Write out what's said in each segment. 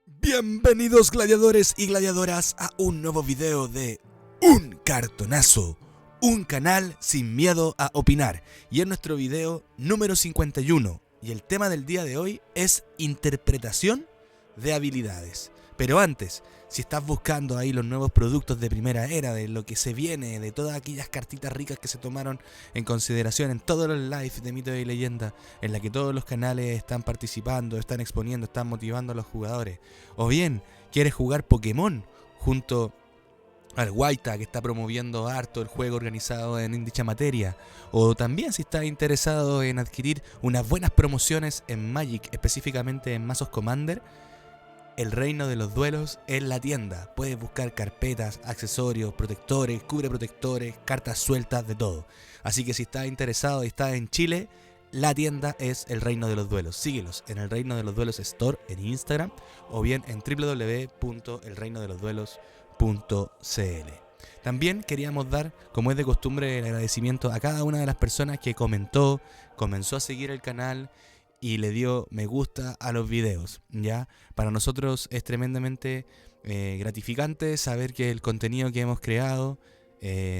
Bienvenidos gladiadores y gladiadoras a un nuevo video de Un Cartonazo, un canal sin miedo a opinar. Y es nuestro video número 51 y el tema del día de hoy es interpretación de habilidades. Pero antes, si estás buscando ahí los nuevos productos de primera era, de lo que se viene, de todas aquellas cartitas ricas que se tomaron en consideración en todos los lives de Mito y Leyenda, en la que todos los canales están participando, están exponiendo, están motivando a los jugadores, o bien quieres jugar Pokémon junto al Waita, que está promoviendo harto el juego organizado en dicha materia, o también si estás interesado en adquirir unas buenas promociones en Magic, específicamente en Mazos Commander, el reino de los duelos es la tienda. Puedes buscar carpetas, accesorios, protectores, cubreprotectores, cartas sueltas, de todo. Así que si estás interesado y estás en Chile, la tienda es el Reino de los Duelos. Síguelos en el Reino de los Duelos Store en Instagram o bien en www.elreinodelosduelos.cl. También queríamos dar, como es de costumbre, el agradecimiento a cada una de las personas que comentó, comenzó a seguir el canal y le dio me gusta a los videos, ¿ya? Para nosotros es tremendamente gratificante saber que el contenido que hemos creado,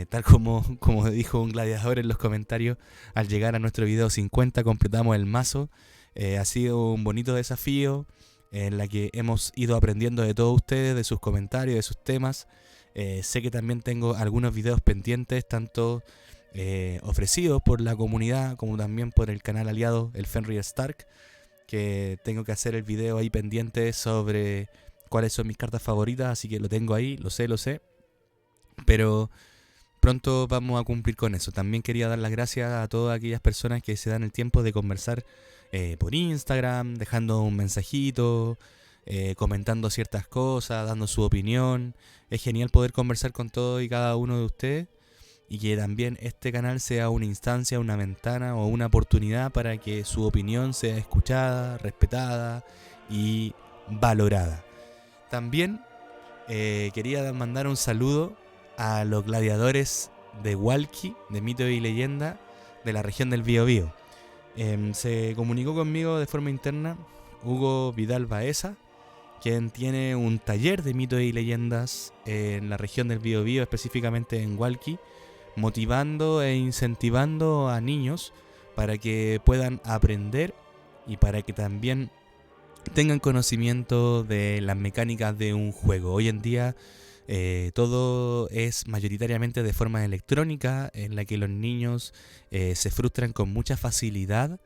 tal como dijo un gladiador en los comentarios, al llegar a nuestro video 50 completamos el mazo. Ha sido un bonito desafío en la que hemos ido aprendiendo de todos ustedes, de sus comentarios, de sus temas. Sé que también tengo algunos videos pendientes, tanto ofrecidos por la comunidad como también por el canal aliado, el Fenrir Stark, que tengo que hacer el video ahí pendiente sobre cuáles son mis cartas favoritas, así que lo tengo ahí, lo sé, pero pronto vamos a cumplir con eso. También quería dar las gracias a todas aquellas personas que se dan el tiempo de conversar por Instagram, dejando un mensajito, comentando ciertas cosas, dando su opinión. Es genial poder conversar con todos y cada uno de ustedes, y que también este canal sea una instancia, una ventana o una oportunidad para que su opinión sea escuchada, respetada y valorada. También quería mandar un saludo a los gladiadores de Hualqui, de Mito y Leyenda, de la región del Biobío. Se comunicó conmigo de forma interna Hugo Vidal Baeza, quien tiene un taller de mitos y leyendas en la región del Biobío, específicamente en Hualqui, motivando e incentivando a niños para que puedan aprender y para que también tengan conocimiento de las mecánicas de un juego. Hoy en día todo es mayoritariamente de forma electrónica, en la que los niños se frustran con mucha facilidad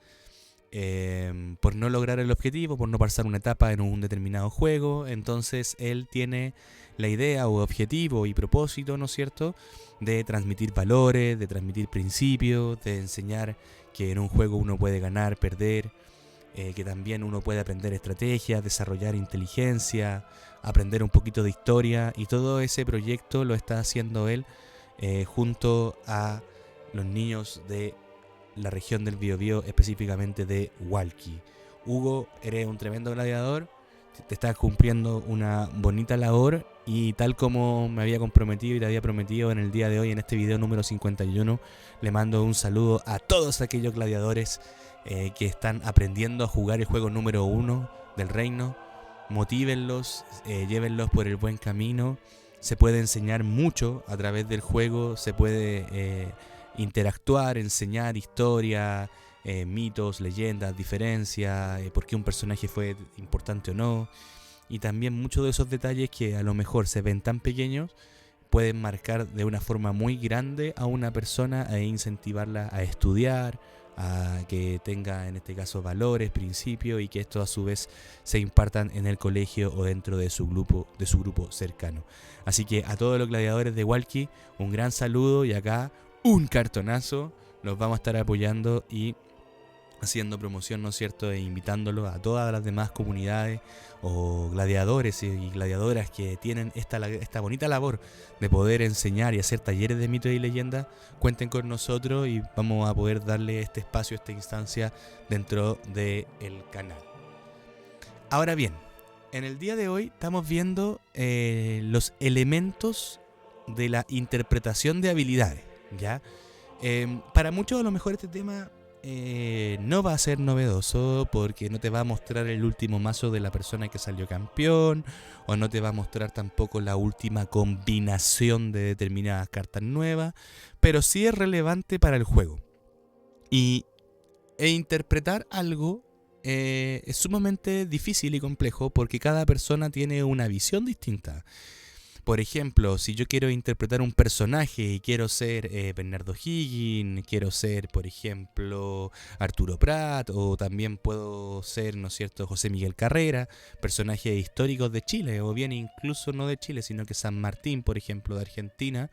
por no lograr el objetivo, por no pasar una etapa en un determinado juego. Entonces él tiene la idea o objetivo y propósito, ¿no es cierto?, de transmitir valores, de transmitir principios, de enseñar que en un juego uno puede ganar, perder, que también uno puede aprender estrategias, desarrollar inteligencia, aprender un poquito de historia, y todo ese proyecto lo está haciendo él junto a los niños de la región del Biobío, específicamente de Hualqui. Hugo, eres un tremendo gladiador, te estás cumpliendo una bonita labor, y tal como me había comprometido y te había prometido en el día de hoy, en este video número 51, le mando un saludo a todos aquellos gladiadores que están aprendiendo a jugar el juego número 1 del reino. Motívenlos, llévenlos por el buen camino. Se puede enseñar mucho a través del juego, se puede interactuar, enseñar historia, mitos, leyendas, diferencias, por qué un personaje fue importante o no, y también muchos de esos detalles que a lo mejor se ven tan pequeños pueden marcar de una forma muy grande a una persona e incentivarla a estudiar, a que tenga en este caso valores, principios, y que esto a su vez se impartan en el colegio o dentro de su grupo cercano. Así que a todos los gladiadores de Hualqui, un gran saludo, y acá un cartonazo. Los vamos a estar apoyando y haciendo promoción, ¿no es cierto?, e invitándolos a todas las demás comunidades o gladiadores y gladiadoras que tienen esta bonita labor de poder enseñar y hacer talleres de mitos y leyendas. Cuenten con nosotros y vamos a poder darle este espacio, esta instancia dentro del canal. Ahora bien, en el día de hoy estamos viendo los elementos de la interpretación de habilidades, ¿ya? Para muchos a lo mejor este tema no va a ser novedoso porque no te va a mostrar el último mazo de la persona que salió campeón, o no te va a mostrar tampoco la última combinación de determinadas cartas nuevas, pero sí es relevante para el juego. E interpretar algo es sumamente difícil y complejo porque cada persona tiene una visión distinta. Por ejemplo, si yo quiero interpretar un personaje y quiero ser Bernardo Higgins, quiero ser, por ejemplo, Arturo Prat, o también puedo ser, ¿no es cierto?, José Miguel Carrera, personajes históricos de Chile, o bien incluso no de Chile, sino que San Martín, por ejemplo, de Argentina,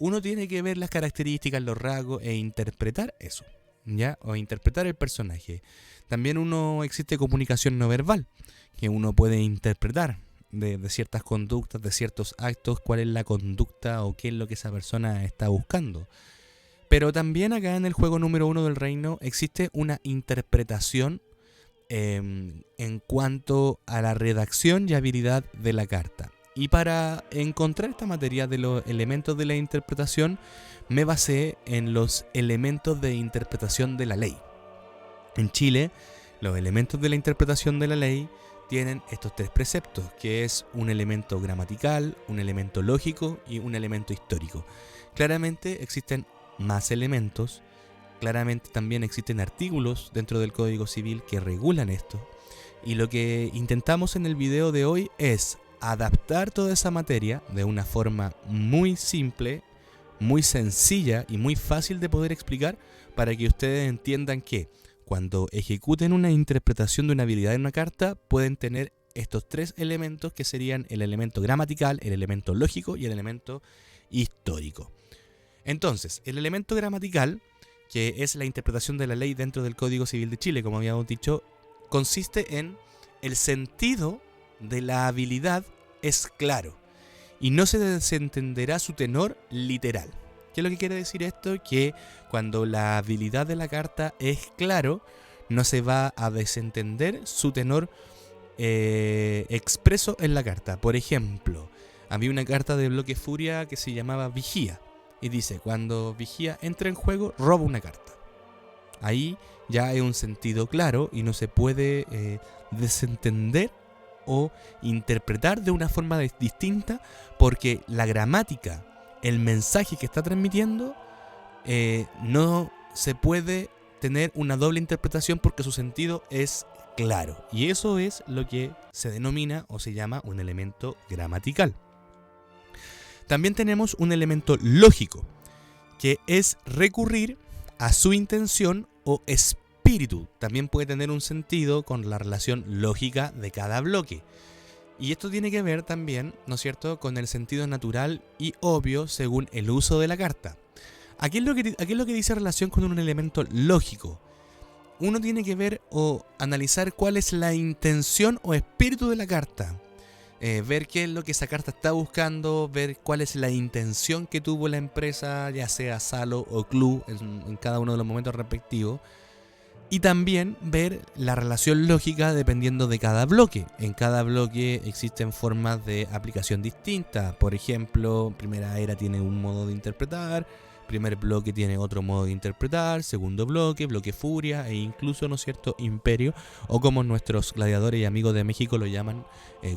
uno tiene que ver las características, los rasgos e interpretar eso, ¿ya? O interpretar el personaje. También existe comunicación no verbal, que uno puede interpretar de ciertas conductas, de ciertos actos, cuál es la conducta o qué es lo que esa persona está buscando. Pero también acá en el juego número 1 del reino existe una interpretación en cuanto a la redacción y habilidad de la carta. Y para encontrar esta materia de los elementos de la interpretación, me basé en los elementos de interpretación de la ley. En Chile, los elementos de la interpretación de la ley tienen estos 3 preceptos, que es un elemento gramatical, un elemento lógico y un elemento histórico. Claramente existen más elementos, claramente también existen artículos dentro del Código Civil que regulan esto. Y lo que intentamos en el video de hoy es adaptar toda esa materia de una forma muy simple, muy sencilla y muy fácil de poder explicar para que ustedes entiendan que cuando ejecuten una interpretación de una habilidad en una carta, pueden tener estos 3 elementos que serían el elemento gramatical, el elemento lógico y el elemento histórico. Entonces, el elemento gramatical, que es la interpretación de la ley dentro del Código Civil de Chile, como habíamos dicho, consiste en el sentido de la habilidad es claro y no se desentenderá su tenor literal. ¿Qué es lo que quiere decir esto? Que cuando la habilidad de la carta es claro, no se va a desentender su tenor expreso en la carta. Por ejemplo, había una carta de bloque furia que se llamaba Vigía. Y dice, cuando Vigía entra en juego, roba una carta. Ahí ya hay un sentido claro y no se puede desentender o interpretar de una forma distinta porque la gramática, el mensaje que está transmitiendo, no se puede tener una doble interpretación porque su sentido es claro. Y eso es lo que se denomina o se llama un elemento gramatical. También tenemos un elemento lógico, que es recurrir a su intención o espíritu. También puede tener un sentido con la relación lógica de cada bloque. Y esto tiene que ver también, ¿no es cierto?, con el sentido natural y obvio según el uso de la carta. Aquí es lo que dice relación con un elemento lógico. Uno tiene que ver o analizar cuál es la intención o espíritu de la carta. Ver qué es lo que esa carta está buscando, ver cuál es la intención que tuvo la empresa, ya sea Salo o Club, en cada uno de los momentos respectivos. Y también ver la relación lógica dependiendo de cada bloque. En cada bloque existen formas de aplicación distintas. Por ejemplo, Primera Era tiene un modo de interpretar, primer bloque tiene otro modo de interpretar, segundo bloque, bloque Furia e incluso, ¿no es cierto?, Imperio, o como nuestros gladiadores y amigos de México lo llaman,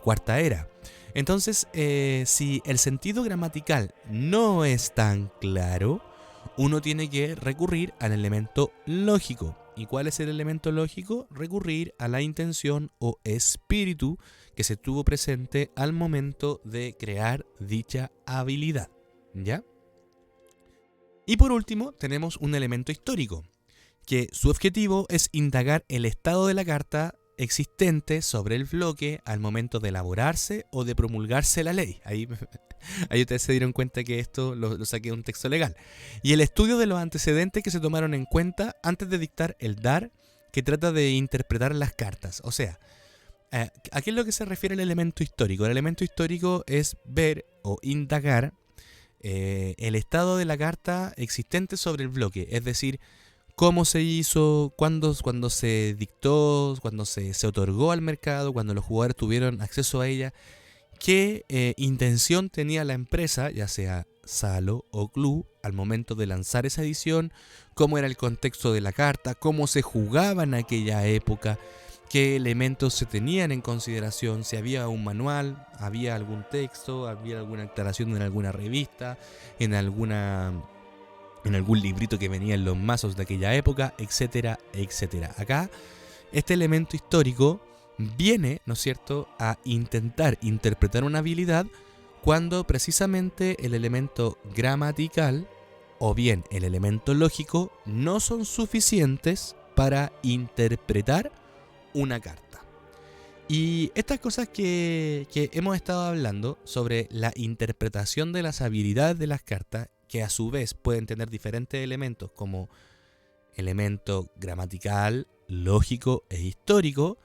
Cuarta Era. Entonces, si el sentido gramatical no es tan claro, uno tiene que recurrir al elemento lógico. ¿Y cuál es el elemento lógico? Recurrir a la intención o espíritu que se tuvo presente al momento de crear dicha habilidad, ¿ya? Y por último, tenemos un elemento histórico, que su objetivo es indagar el estado de la carta existente sobre el bloque al momento de elaborarse o de promulgarse la ley. Ahí ustedes se dieron cuenta que esto lo saqué de un texto legal. Y el estudio de los antecedentes que se tomaron en cuenta antes de dictar el DAR, que trata de interpretar las cartas. O sea, ¿a qué es lo que se refiere el elemento histórico? El elemento histórico es ver o indagar el estado de la carta existente sobre el bloque, es decir, cómo se hizo, cuándo se dictó, cuándo se otorgó al mercado, cuando los jugadores tuvieron acceso a ella, qué intención tenía la empresa, ya sea salo o club al momento de lanzar esa edición, cómo era el contexto de la carta, cómo se jugaba en aquella época, qué elementos se tenían en consideración, si había un manual, había algún texto, había alguna aclaración en alguna revista, en algún librito que venía en los mazos de aquella época, etcétera, etcétera. Acá, este elemento histórico viene, ¿no es cierto?, a intentar interpretar una habilidad cuando precisamente el elemento gramatical o bien el elemento lógico no son suficientes para interpretar una carta. Y estas cosas que hemos estado hablando sobre la interpretación de las habilidades de las cartas, que a su vez pueden tener diferentes elementos como elemento gramatical, lógico e histórico,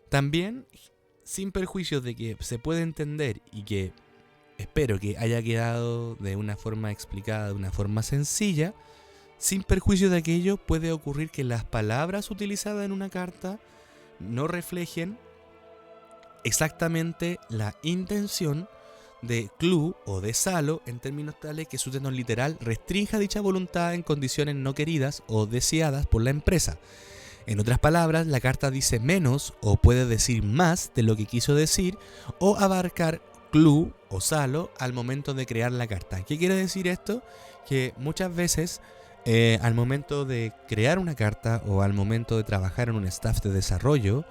también sin perjuicio de que se puede entender y que espero que haya quedado de una forma explicada, de una forma sencilla, sin perjuicio de aquello puede ocurrir que las palabras utilizadas en una carta no reflejen exactamente la intención de club o de salo en términos tales que su tenor literal restrinja dicha voluntad en condiciones no queridas o deseadas por la empresa. En otras palabras, la carta dice menos o puede decir más de lo que quiso decir o abarcar club o salo al momento de crear la carta. ¿Qué quiere decir esto? Que muchas veces al momento de crear una carta o al momento de trabajar en un staff de desarrollo,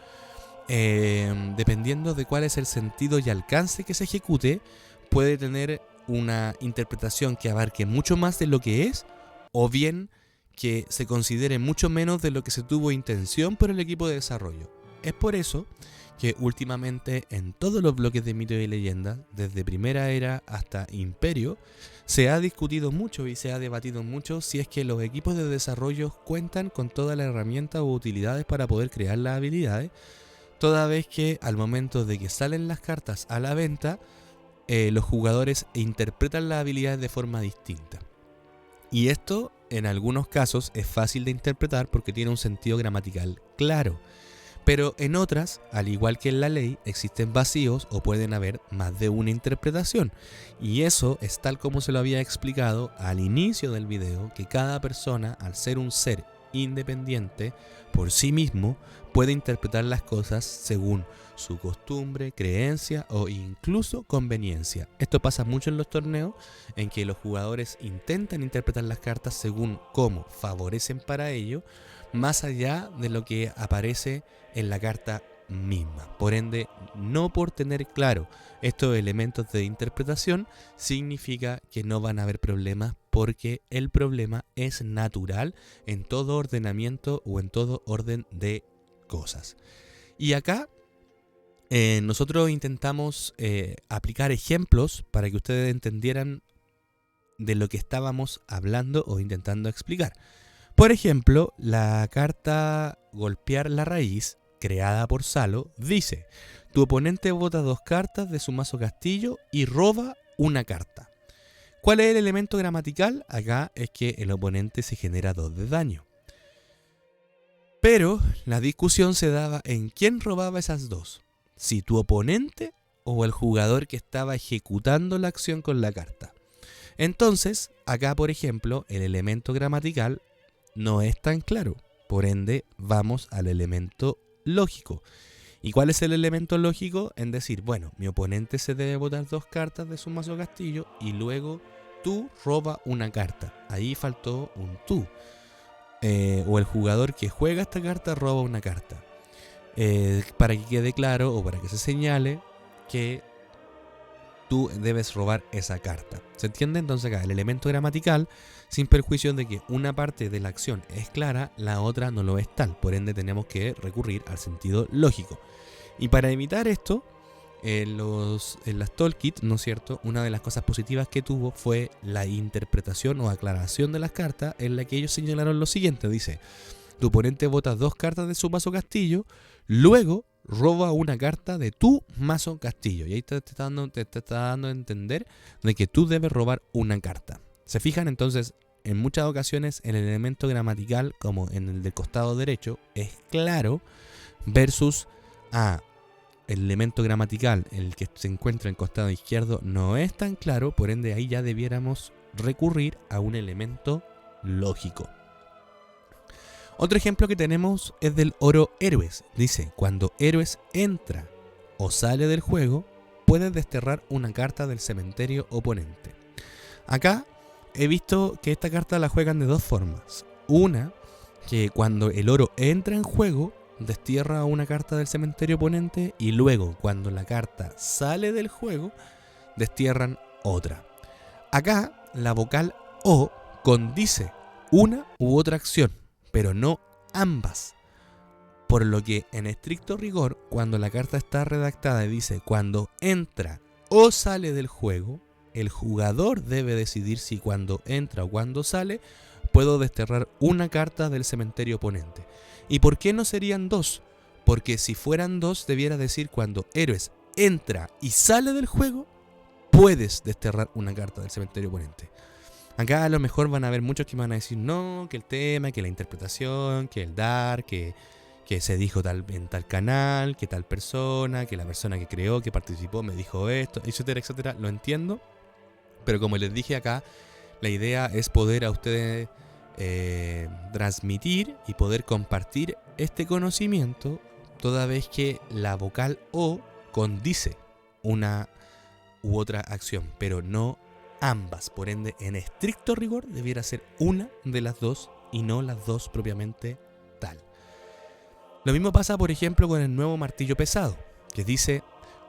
dependiendo de cuál es el sentido y alcance que se ejecute, puede tener una interpretación que abarque mucho más de lo que es, o bien que se considere mucho menos de lo que se tuvo intención por el equipo de desarrollo. Es por eso que últimamente en todos los bloques de mitos y leyendas, desde Primera Era hasta Imperio, se ha discutido mucho y se ha debatido mucho si es que los equipos de desarrollo cuentan con todas las herramientas u utilidades para poder crear las habilidades, toda vez que al momento de que salen las cartas a la venta, los jugadores interpretan las habilidades de forma distinta. Y esto, en algunos casos, es fácil de interpretar porque tiene un sentido gramatical claro. Pero en otras, al igual que en la ley, existen vacíos o pueden haber más de una interpretación. Y eso es tal como se lo había explicado al inicio del video, que cada persona, al ser un ser independiente por sí mismo, puede interpretar las cosas según su costumbre, creencia o incluso conveniencia. Esto pasa mucho en los torneos, en que los jugadores intentan interpretar las cartas según cómo favorecen para ello, más allá de lo que aparece en la carta misma. Por ende, no por tener claro estos elementos de interpretación significa que no van a haber problemas, porque el problema es natural en todo ordenamiento o en todo orden de cosas. Y acá nosotros intentamos aplicar ejemplos para que ustedes entendieran de lo que estábamos hablando o intentando explicar. Por ejemplo, la carta Golpear la Raíz, creada por Salo, dice: tu oponente bota 2 cartas de su mazo castillo y roba una carta. ¿Cuál es el elemento gramatical? Acá es que el oponente se genera 2 de daño. Pero la discusión se daba en quién robaba esas 2. Si tu oponente o el jugador que estaba ejecutando la acción con la carta. Entonces, acá por ejemplo, el elemento gramatical no es tan claro. Por ende, vamos al elemento lógico. ¿Y cuál es el elemento lógico? En decir, bueno, mi oponente se debe botar 2 cartas de su mazo castillo y luego tú roba una carta. Ahí faltó un tú. O el jugador que juega esta carta roba una carta. Para que quede claro o para que se señale que tú debes robar esa carta. ¿Se entiende? Entonces acá el elemento gramatical, sin perjuicio de que una parte de la acción es clara, la otra no lo es tal. Por ende tenemos que recurrir al sentido lógico. Y para evitar esto, en las toolkits, ¿no es cierto?, una de las cosas positivas que tuvo fue la interpretación o aclaración de las cartas, en la que ellos señalaron lo siguiente. Dice: tu oponente bota 2 cartas de su mazo castillo, luego roba una carta de tu mazo castillo. Y ahí te está dando a entender de que tú debes robar una carta. ¿Se fijan? Entonces, en muchas ocasiones el elemento gramatical, como en el del costado derecho, es claro versus el elemento gramatical, el que se encuentra en el costado izquierdo, no es tan claro, por ende ahí ya debiéramos recurrir a un elemento lógico. Otro ejemplo que tenemos es del oro héroes. Dice, cuando héroes entra o sale del juego, puedes desterrar una carta del cementerio oponente. Acá he visto que esta carta la juegan de dos formas. Una, que cuando el oro entra en juego, destierra una carta del cementerio oponente, y luego cuando la carta sale del juego, destierran otra. Acá la vocal O condice una u otra acción, pero no ambas. Por lo que en estricto rigor, cuando la carta está redactada y dice cuando entra o sale del juego, el jugador debe decidir si cuando entra o cuando sale puedo desterrar una carta del cementerio oponente. ¿Y por qué no serían dos? Porque si fueran dos, debiera decir cuando héroes entra y sale del juego, puedes desterrar una carta del cementerio oponente. Acá a lo mejor van a haber muchos que van a decir no, que el tema, que la interpretación, que el dar, que se dijo en tal canal, que tal persona, que la persona que creó, que participó me dijo esto, etcétera, etcétera. Lo entiendo, pero como les dije acá, la idea es poder a ustedes transmitir y poder compartir este conocimiento, toda vez que la vocal O condice una u otra acción, pero no ambas. Por ende, en estricto rigor, debiera ser una de las dos y no las dos propiamente tal. Lo mismo pasa, por ejemplo, con el nuevo martillo pesado, que dice,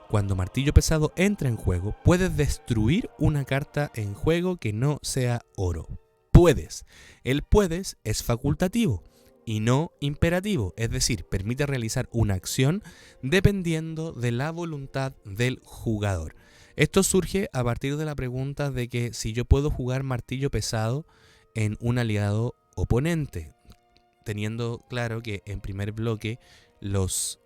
cuando martillo pesado entra en juego, puedes destruir una carta en juego que no sea oro. Puedes. El puedes es facultativo y no imperativo, es decir, permite realizar una acción dependiendo de la voluntad del jugador. Esto surge a partir de la pregunta de que si yo puedo jugar martillo pesado en un aliado oponente, teniendo claro que en primer bloque las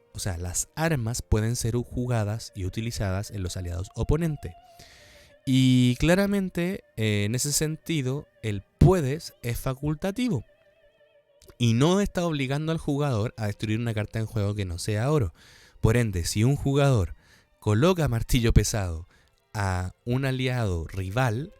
armas pueden ser jugadas y utilizadas en los aliados oponentes. Y claramente, en ese sentido, el puedes es facultativo y no está obligando al jugador a destruir una carta en juego que no sea oro. Por ende, si un jugador coloca martillo pesado a un aliado rival,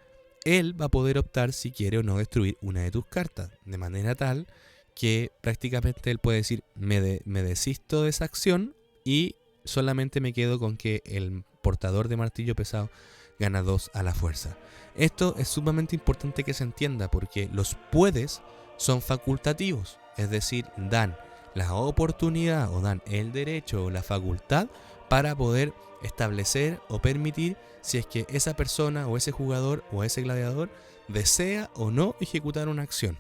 él va a poder optar si quiere o no destruir una de tus cartas, de manera tal que prácticamente él puede decir me desisto de esa acción y solamente me quedo con que el portador de martillo pesado gana 2 a la fuerza. Esto es sumamente importante que se entienda, porque los puedes son facultativos, es decir, dan la oportunidad o dan el derecho o la facultad para poder establecer o permitir si es que esa persona o ese jugador o ese gladiador desea o no ejecutar una acción,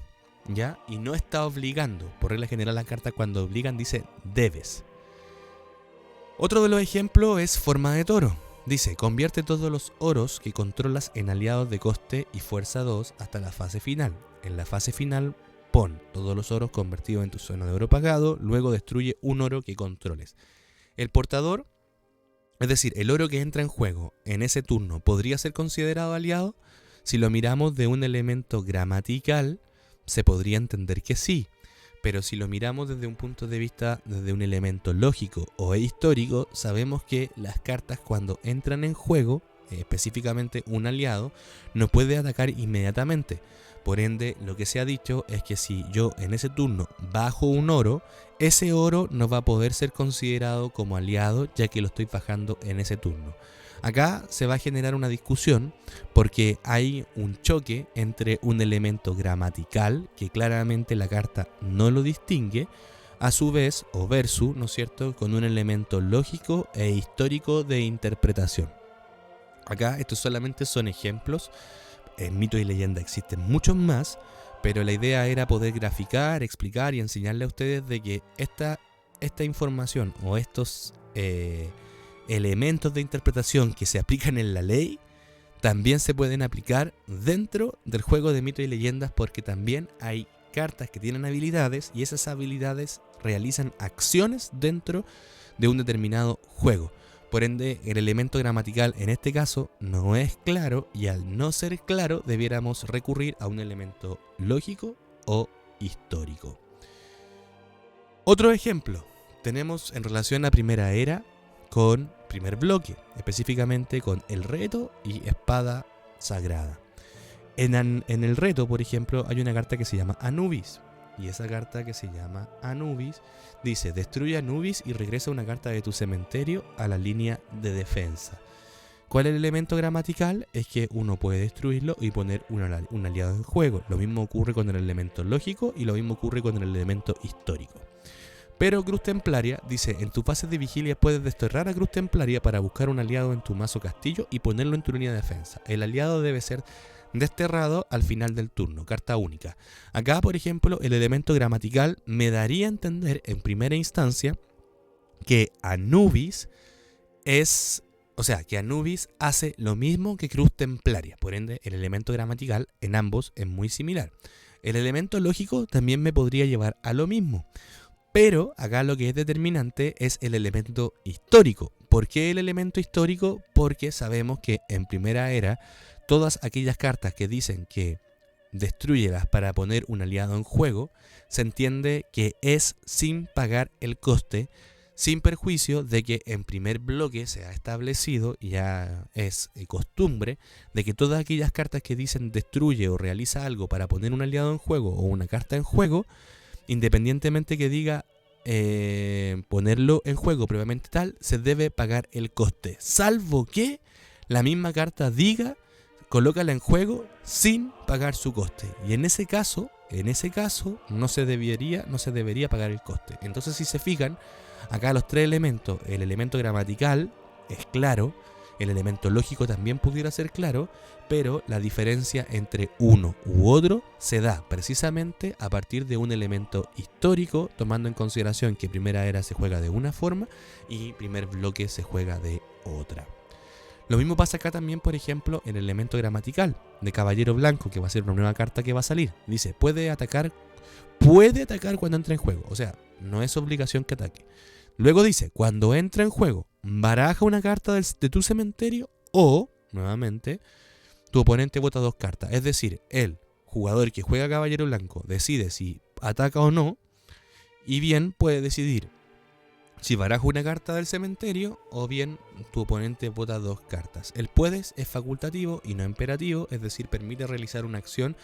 ¿ya? Y no está obligando. Por regla general, la carta cuando obligan dice debes. Otro de los ejemplos es forma de toro. Dice, convierte todos los oros que controlas en aliados de coste y fuerza 2 hasta la fase final. En la fase final, pon todos los oros convertidos en tu zona de oro pagado, luego destruye un oro que controles. El portador, es decir, el oro que entra en juego en ese turno, ¿podría ser considerado aliado? Si lo miramos de un elemento gramatical, se podría entender que sí. Pero si lo miramos desde un punto de vista, desde un elemento lógico o histórico, sabemos que las cartas cuando entran en juego, específicamente un aliado, no puede atacar inmediatamente. Por ende, lo que se ha dicho es que si yo en ese turno bajo un oro, ese oro no va a poder ser considerado como aliado, ya que lo estoy bajando en ese turno. Acá se va a generar una discusión porque hay un choque entre un elemento gramatical, que claramente la carta no lo distingue, a su vez, o versus, ¿no es cierto?, con un elemento lógico e histórico de interpretación. Acá estos solamente son ejemplos, en mito y leyenda existen muchos más, pero la idea era poder graficar, explicar y enseñarle a ustedes de que esta información o estos elementos de interpretación que se aplican en la ley también se pueden aplicar dentro del juego de mitos y leyendas, porque también hay cartas que tienen habilidades y esas habilidades realizan acciones dentro de un determinado juego. Por ende, el elemento gramatical en este caso no es claro, y al no ser claro debiéramos recurrir a un elemento lógico o histórico. Otro ejemplo tenemos en relación a Primera Era con primer bloque, específicamente con el reto y espada sagrada. En el reto, por ejemplo, hay una carta que se llama Anubis. Y esa carta que se llama Anubis dice: destruye Anubis y regresa una carta de tu cementerio a la línea de defensa. ¿Cuál es el elemento gramatical? Es que uno puede destruirlo y poner un aliado en juego. Lo mismo ocurre con el elemento lógico y lo mismo ocurre con el elemento histórico. Pero Cruz Templaria dice: en tu fase de vigilia puedes desterrar a Cruz Templaria para buscar un aliado en tu mazo castillo y ponerlo en tu línea de defensa. El aliado debe ser desterrado al final del turno, carta única. Acá, por ejemplo, el elemento gramatical me daría a entender en primera instancia que Anubis que Anubis hace lo mismo que Cruz Templaria. Por ende, el elemento gramatical en ambos es muy similar. El elemento lógico también me podría llevar a lo mismo. Pero acá lo que es determinante es el elemento histórico. ¿Por qué el elemento histórico? Porque sabemos que en primera era todas aquellas cartas que dicen que destruyelas para poner un aliado en juego, se entiende que es sin pagar el coste, sin perjuicio de que en primer bloque se ha establecido, y ya es costumbre, de que todas aquellas cartas que dicen destruye o realiza algo para poner un aliado en juego o una carta en juego, independientemente que diga ponerlo en juego previamente tal, se debe pagar el coste, salvo que la misma carta diga colócala en juego sin pagar su coste. Y en ese caso no se debería pagar el coste. Entonces, si se fijan, acá los tres elementos, el elemento gramatical es claro, el elemento lógico también pudiera ser claro, pero la diferencia entre uno u otro se da precisamente a partir de un elemento histórico, tomando en consideración que primera era se juega de una forma y primer bloque se juega de otra. Lo mismo pasa acá también, por ejemplo, en el elemento gramatical de Caballero Blanco, que va a ser una nueva carta que va a salir. Dice, puede atacar cuando entra en juego. O sea, no es obligación que ataque. Luego dice, cuando entra en juego, baraja una carta de tu cementerio o, nuevamente, tu oponente vota 2 cartas. Es decir, el jugador que juega Caballero Blanco decide si ataca o no, y bien puede decidir si baraja una carta del cementerio o bien tu oponente vota 2 cartas. El puedes es facultativo y no imperativo, es decir, permite realizar una acción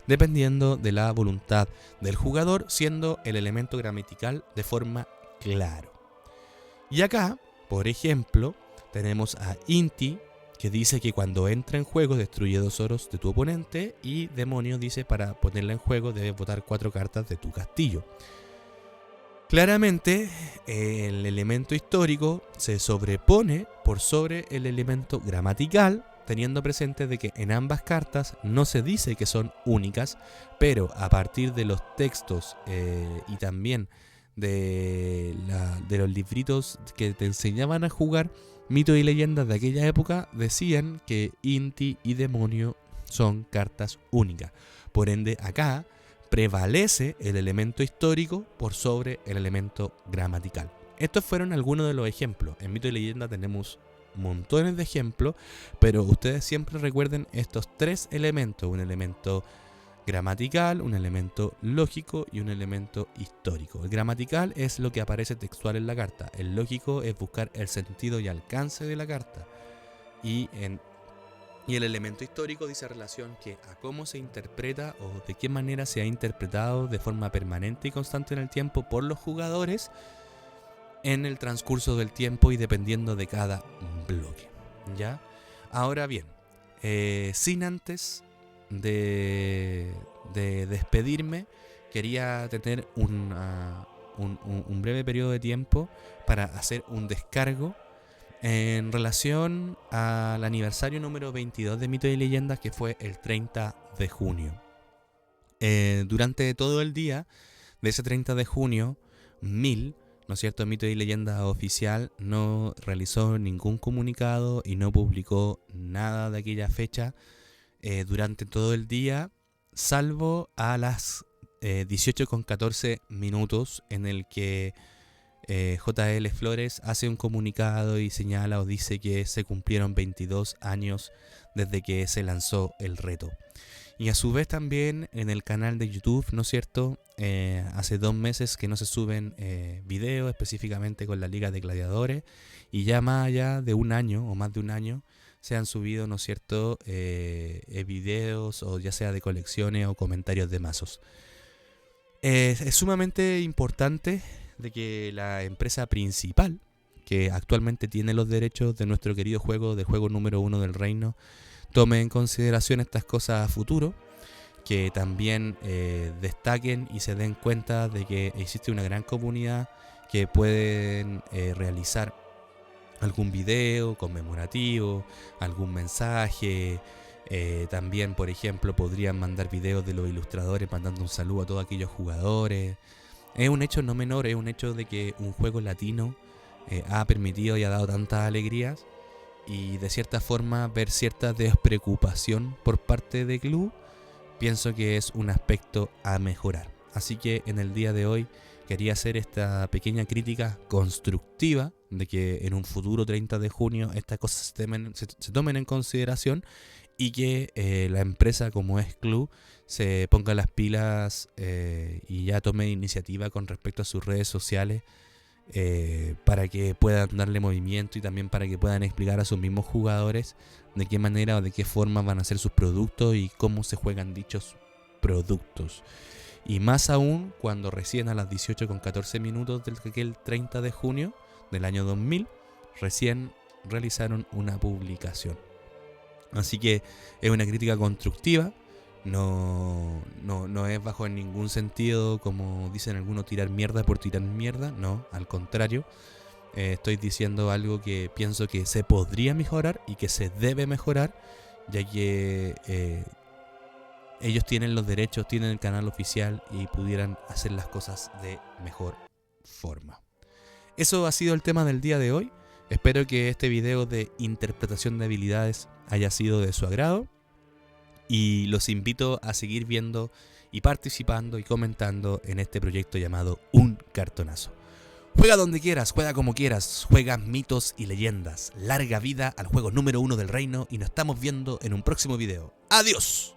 dependiendo de la voluntad del jugador, siendo el elemento gramatical de forma claro. Y acá, por ejemplo, tenemos a Inti, que dice que cuando entra en juego destruye 2 oros de tu oponente, y Demonio dice para ponerla en juego debes votar 4 cartas de tu castillo. Claramente, el elemento histórico se sobrepone por sobre el elemento gramatical, teniendo presente de que en ambas cartas no se dice que son únicas, pero a partir de los textos y también de los libritos que te enseñaban a jugar mitos y leyendas de aquella época, decían que Inti y Demonio son cartas únicas. Por ende, acá prevalece el elemento histórico por sobre el elemento gramatical. Estos fueron algunos de los ejemplos. En Mito y Leyenda tenemos montones de ejemplos, pero ustedes siempre recuerden estos 3 elementos: un elemento gramatical, un elemento lógico y un elemento histórico. El gramatical es lo que aparece textual en la carta. El lógico es buscar el sentido y alcance de la carta. Y el elemento histórico dice relación que a cómo se interpreta o de qué manera se ha interpretado de forma permanente y constante en el tiempo por los jugadores en el transcurso del tiempo y dependiendo de cada bloque. ¿Ya? Ahora bien, sin antes de despedirme, quería tener un breve periodo de tiempo para hacer un descargo en relación al aniversario número 22 de Mitos y Leyendas, que fue el 30 de junio. Durante todo el día de ese 30 de junio, ¿no es cierto?, Mitos y Leyendas oficial no realizó ningún comunicado y no publicó nada de aquella fecha durante todo el día, salvo a las 18:14 minutos, en el que JL Flores hace un comunicado y señala o dice que se cumplieron 22 años desde que se lanzó el reto. Y a su vez también en el canal de YouTube, ¿no es cierto? Hace 2 meses que no se suben videos específicamente con la Liga de Gladiadores. Y ya más allá de un año o más de un año se han subido, ¿no es cierto? Videos o ya sea de colecciones o comentarios de mazos. Es sumamente importante de que la empresa principal, que actualmente tiene los derechos de nuestro querido juego, de juego número 1 del reino, tome en consideración estas cosas a futuro, que también destaquen y se den cuenta de que existe una gran comunidad que pueden realizar algún video conmemorativo, algún mensaje. También, por ejemplo, podrían mandar videos de los ilustradores mandando un saludo a todos aquellos jugadores. Es un hecho no menor, es un hecho de que un juego latino ha permitido y ha dado tantas alegrías, y de cierta forma ver cierta despreocupación por parte de club, pienso que es un aspecto a mejorar. Así que en el día de hoy quería hacer esta pequeña crítica constructiva de que en un futuro 30 de junio estas cosas se tomen en consideración, y que la empresa como es Club se ponga las pilas y ya tome iniciativa con respecto a sus redes sociales, para que puedan darle movimiento y también para que puedan explicar a sus mismos jugadores de qué manera o de qué forma van a ser sus productos y cómo se juegan dichos productos. Y más aún cuando recién a las 18:14 del aquel 30 de junio del año 2000 recién realizaron una publicación. Así que es una crítica constructiva. No es bajo en ningún sentido, como dicen algunos, tirar mierda por tirar mierda. No, al contrario. Estoy diciendo algo que pienso que se podría mejorar y que se debe mejorar, ya que ellos tienen los derechos, tienen el canal oficial y pudieran hacer las cosas de mejor forma. Eso ha sido el tema del día de hoy. Espero que este video de interpretación de habilidades haya sido de su agrado. Y los invito a seguir viendo y participando y comentando en este proyecto llamado Un Cartonazo. Juega donde quieras, juega como quieras, juega mitos y leyendas. Larga vida al juego número 1 del reino y nos estamos viendo en un próximo video. ¡Adiós!